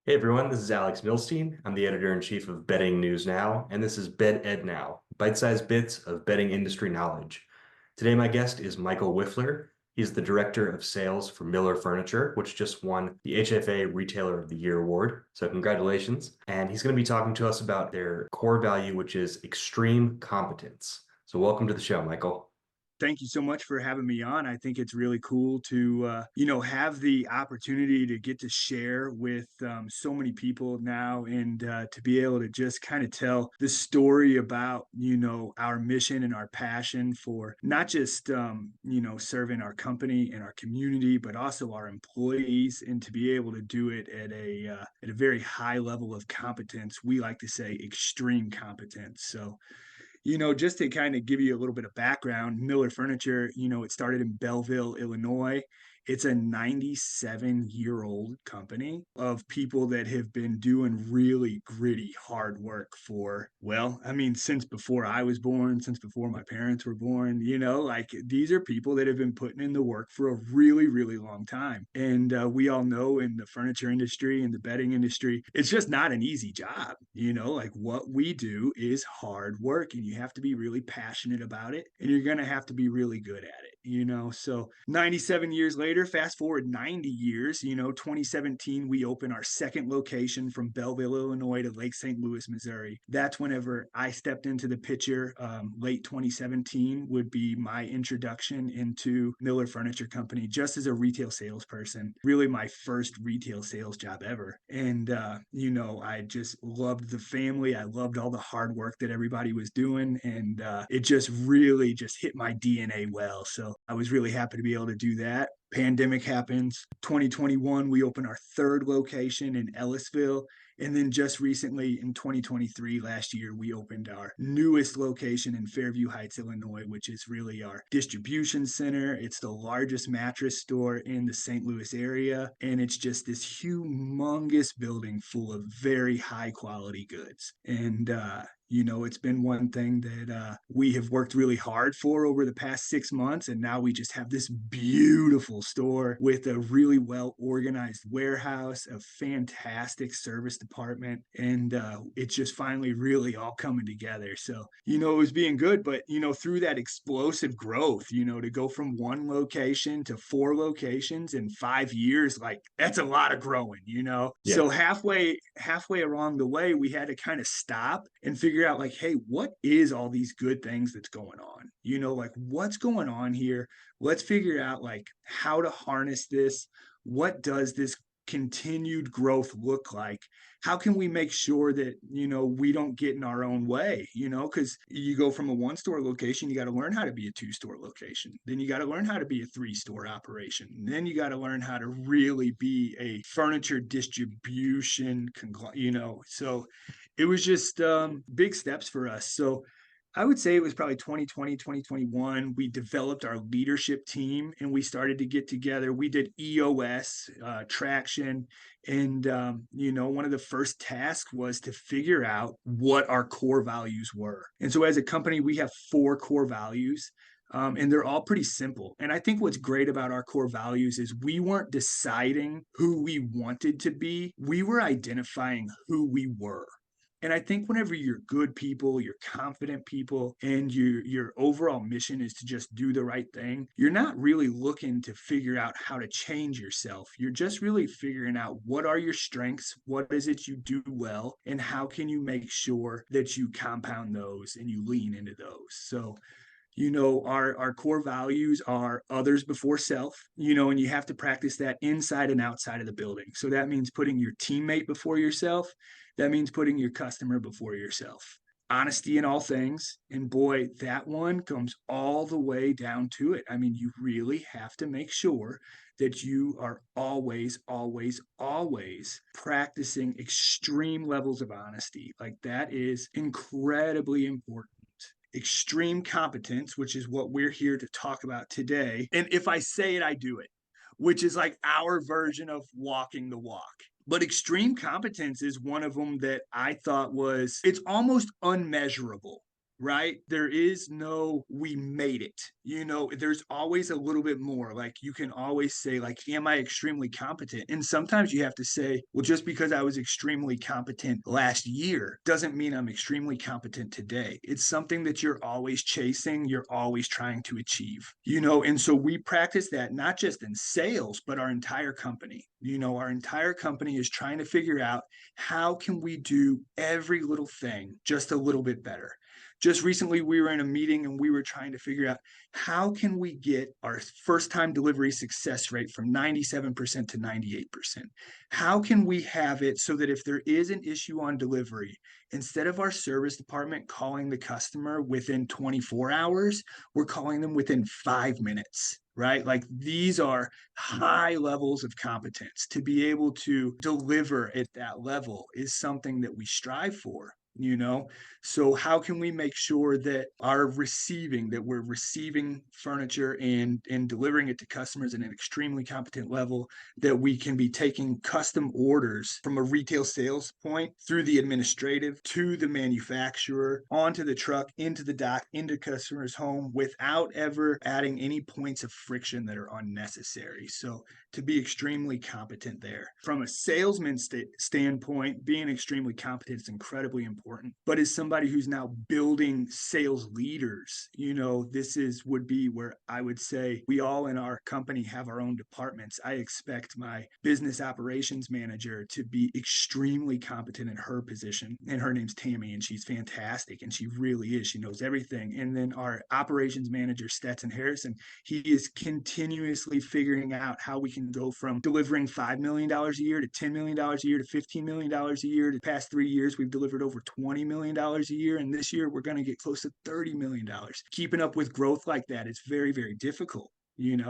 Hey everyone, this is Alex Milstein. I'm the editor-in-chief of Betting News Now, and this is Bet Ed Now, bite-sized bits of betting industry knowledge. Today, my guest is Michael Wipfler. He's the director of sales for Mueller Furniture, which just won the HFA Retailer of the Year award. So congratulations. And he's going to be talking to us about their core value, which is extreme competence. So welcome to the show, Michael. Thank you so much for having me on. I think it's really cool to, have the opportunity to get to share with so many people now and to be able to just kind of tell the story about, our mission and our passion for not just, serving our company and our community, but also our employees, and to be able to do it at a very high level of competence. We like to say extreme competence. So, just to kind of give you a little bit of background, Miller Furniture, it started in Belleville, Illinois. It's a 97-year-old company of people that have been doing really gritty, hard work for, well, I mean, since before I was born, since before my parents were born, like these are people that have been putting in the work for a really, really long time. And we all know in the furniture industry and the bedding industry, it's just not an easy job. Like what we do is hard work, and you have to be really passionate about it, and you're going to have to be really good at it. So 97 years later, fast forward 90 years, 2017, we open our second location from Belleville, Illinois to Lake St. Louis, Missouri. That's whenever I stepped into the picture. Late 2017 would be my introduction into Miller Furniture Company just as a retail salesperson, really my first retail sales job ever. And, I just loved the family. I loved all the hard work that everybody was doing. And it just really just hit my DNA well. So I was really happy to be able to do that. Pandemic happens. 2021, we open our third location in Ellisville. And then just recently in 2023, last year, we opened our newest location in Fairview Heights, Illinois, which is really our distribution center. It's the largest mattress store in the St. Louis area. And it's just this humongous building full of very high quality goods. And, it's been one thing that we have worked really hard for over the past 6 months. And now we just have this beautiful store with a really well organized warehouse, a fantastic service department. And it's just finally really all coming together. So, it was being good. But, through that explosive growth, to go from one location to four locations in 5 years, like that's a lot of growing. Yeah. So halfway along the way, we had to kind of stop and figure out like, hey, what is all these good things that's going on? Like what's going on here? Let's figure out like how to harness this. What does this continued growth look like? How can we make sure that we don't get in our own way? Because you go from a one store location, you got to learn how to be a two store location, then you got to learn how to be a three-store operation, then you got to learn how to really be a furniture distribution so it was just big steps for us. So I would say it was probably 2020, 2021. We developed our leadership team and we started to get together. We did EOS, traction. And, one of the first tasks was to figure out what our core values were. And so as a company, we have four core values. And they're all pretty simple. And I think what's great about our core values is we weren't deciding who we wanted to be, we were identifying who we were. And I think whenever you're good people, you're confident people, and your overall mission is to just do the right thing, you're not really looking to figure out how to change yourself. You're just really figuring out what are your strengths, what is it you do well, and how can you make sure that you compound those and you lean into those. So our core values are others before self, and you have to practice that inside and outside of the building. So that means putting your teammate before yourself. That means putting your customer before yourself. Honesty in all things. And boy, that one comes all the way down to it. I mean, you really have to make sure that you are always, always, always practicing extreme levels of honesty. Like that is incredibly important. Extreme competence, which is what we're here to talk about today. And if I say it, I do it, which is like our version of walking the walk. But extreme competence is one of them that I thought it's almost unmeasurable. right? There is no we made it. There's always a little bit more. Like you can always say, like, am I extremely competent? And sometimes you have to say, well, just because I was extremely competent last year doesn't mean I'm extremely competent today. It's something that you're always chasing, you're always trying to achieve. And so we practice that not just in sales, but our entire company. Our entire company is trying to figure out how can we do every little thing just a little bit better. Just recently we were in a meeting and we were trying to figure out how can we get our first time delivery success rate from 97% to 98%. How can we have it so that if there is an issue on delivery, instead of our service department calling the customer within 24 hours, we're calling them within 5 minutes, right? Like these are high levels of competence. To be able to deliver at that level is something that we strive for. So how can we make sure that we're receiving furniture and delivering it to customers at an extremely competent level, that we can be taking custom orders from a retail sales point through the administrative to the manufacturer, onto the truck, into the dock, into customer's home without ever adding any points of friction that are unnecessary. So to be extremely competent there. From a salesman standpoint, being extremely competent is incredibly important. But as somebody who's now building sales leaders, would be where I would say we all in our company have our own departments. I expect my business operations manager to be extremely competent in her position. And her name's Tammy, and she's fantastic. And she really is. She knows everything. And then our operations manager, Stetson Harrison, he is continuously figuring out how we can go from delivering $5 million a year to $10 million a year to $15 million a year. The past 3 years, we've delivered over $20 million a year. And this year, we're going to get close to $30 million. Keeping up with growth like that is very, very difficult.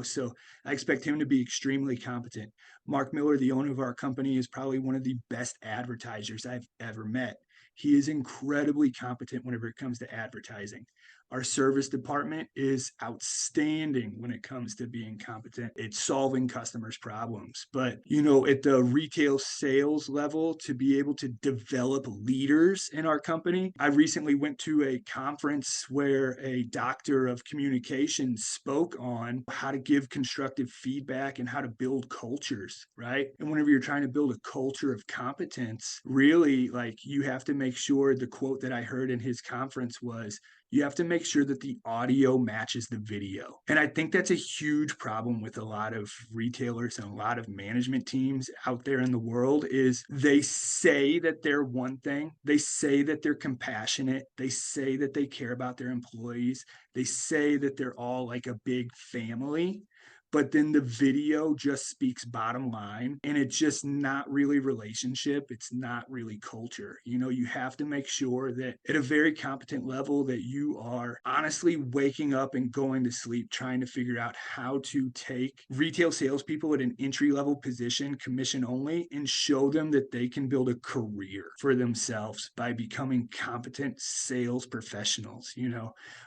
So I expect him to be extremely competent. Mark Miller, the owner of our company, is probably one of the best advertisers I've ever met. He is incredibly competent whenever it comes to advertising. Our service department is outstanding when it comes to being competent at solving customers' problems. But, at the retail sales level, to be able to develop leaders in our company, I recently went to a conference where a doctor of communication spoke on how to give constructive feedback and how to build cultures, right? And whenever you're trying to build a culture of competence, really, like, you have to make sure, the quote that I heard in his conference was, you have to make sure that the audio matches the video. And I think that's a huge problem with a lot of retailers and a lot of management teams out there in the world, is they say that they're one thing. They say that they're compassionate. They say that they care about their employees. They say that they're all like a big family, but then the video just speaks bottom line, and it's just not really relationship. It's not really culture. You have to make sure that at a very competent level that you are honestly waking up and going to sleep trying to figure out how to take retail salespeople at an entry level position, commission only, and show them that they can build a career for themselves by becoming competent sales professionals.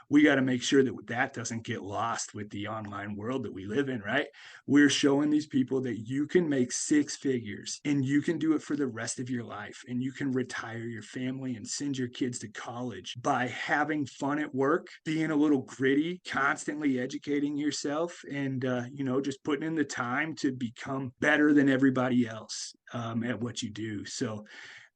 We got to make sure that that doesn't get lost with the online world that we live in, right? We're showing these people that you can make six figures and you can do it for the rest of your life, and you can retire your family and send your kids to college by having fun at work, being a little gritty, constantly educating yourself, and just putting in the time to become better than everybody else at what you do. So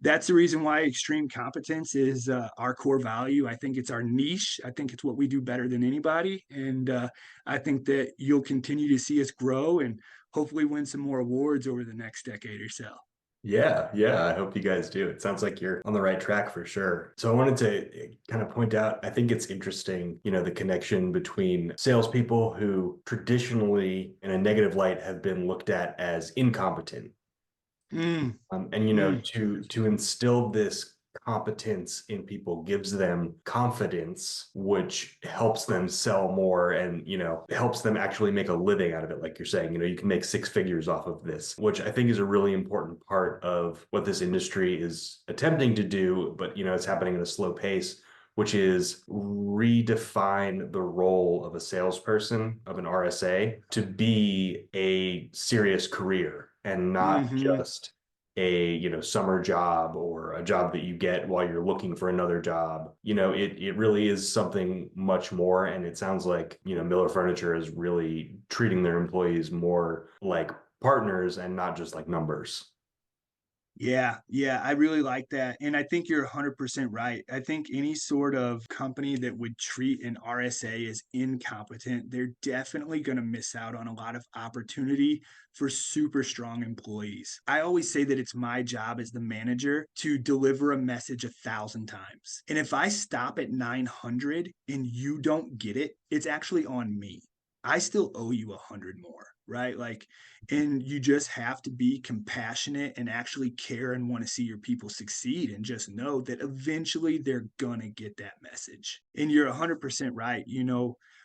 that's the reason why extreme competence is our core value. I think it's our niche. I think it's what we do better than anybody. And I think that you'll continue to see us grow and hopefully win some more awards over the next decade or so. Yeah, I hope you guys do. It sounds like you're on the right track for sure. So I wanted to kind of point out, I think it's interesting, the connection between salespeople who traditionally, in a negative light, have been looked at as incompetent. Mm, And mm, to instill this competence in people gives them confidence, which helps them sell more and helps them actually make a living out of it. Like you're saying, you can make six figures off of this, which I think is a really important part of what this industry is attempting to do, but it's happening at a slow pace, which is redefine the role of a salesperson, of an RSA, to be a serious career and not mm-hmm. just a, summer job or a job that you get while you're looking for another job. It really is something much more. And it sounds like, Miller Furniture is really treating their employees more like partners and not just like numbers. Yeah, yeah, I really like that. And I think you're 100% right. I think any sort of company that would treat an RSA as incompetent, they're definitely going to miss out on a lot of opportunity for super strong employees. I always say that it's my job as the manager to deliver a message 1,000 times. And if I stop at 900 and you don't get it, it's actually on me. I still owe you 100 more, right? Like, and you just have to be compassionate and actually care and want to see your people succeed and just know that eventually they're gonna get that message. And you're 100% right.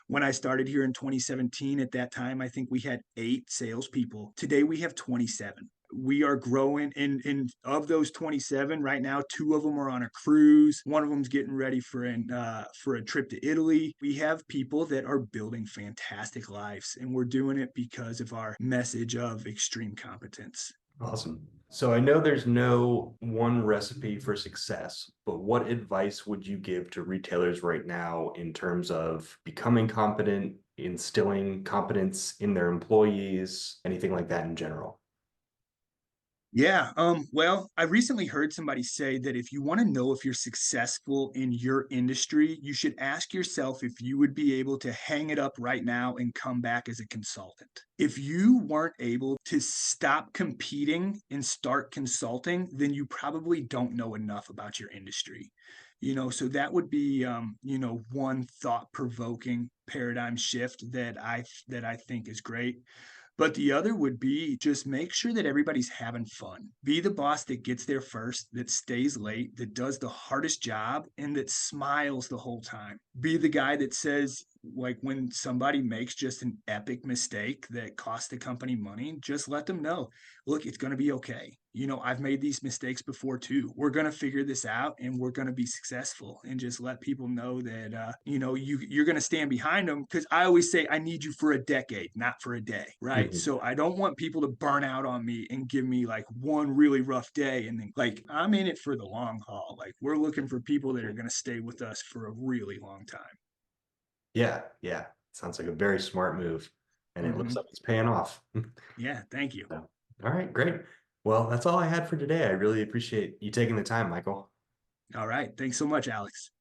When I started here in 2017, at that time, I think we had 8 salespeople. Today we have 27. We are growing, and of those 27 right now, 2 of them are on a cruise. One of them's getting ready for a trip to Italy. We have people that are building fantastic lives, and we're doing it because of our message of extreme competence. Awesome. So I know there's no one recipe for success, but what advice would you give to retailers right now in terms of becoming competent, instilling competence in their employees, anything like that in general? Yeah, well, I recently heard somebody say that if you want to know if you're successful in your industry, you should ask yourself if you would be able to hang it up right now and come back as a consultant. If you weren't able to stop competing and start consulting, then you probably don't know enough about your industry. So that would be one thought-provoking paradigm shift that I think is great. But the other would be just make sure that everybody's having fun. Be the boss that gets there first, that stays late, that does the hardest job, and that smiles the whole time. Be the guy that says, like, when somebody makes just an epic mistake that costs the company money, just let them know, look, it's going to be okay. I've made these mistakes before too. We're going to figure this out and we're going to be successful, and just let people know that, you're going to stand behind them. Cause I always say, I need you for a decade, not for a day. Right. Mhm. So I don't want people to burn out on me and give me like one really rough day. And then, like, I'm in it for the long haul. Like, we're looking for people that are going to stay with us for a really long time. Yeah, yeah. Sounds like a very smart move, and it looks Hmm. like it's paying off. Yeah. Thank you. So, all right, great. Well, that's all I had for today. I really appreciate you taking the time, Michael. All right. Thanks so much, Alex.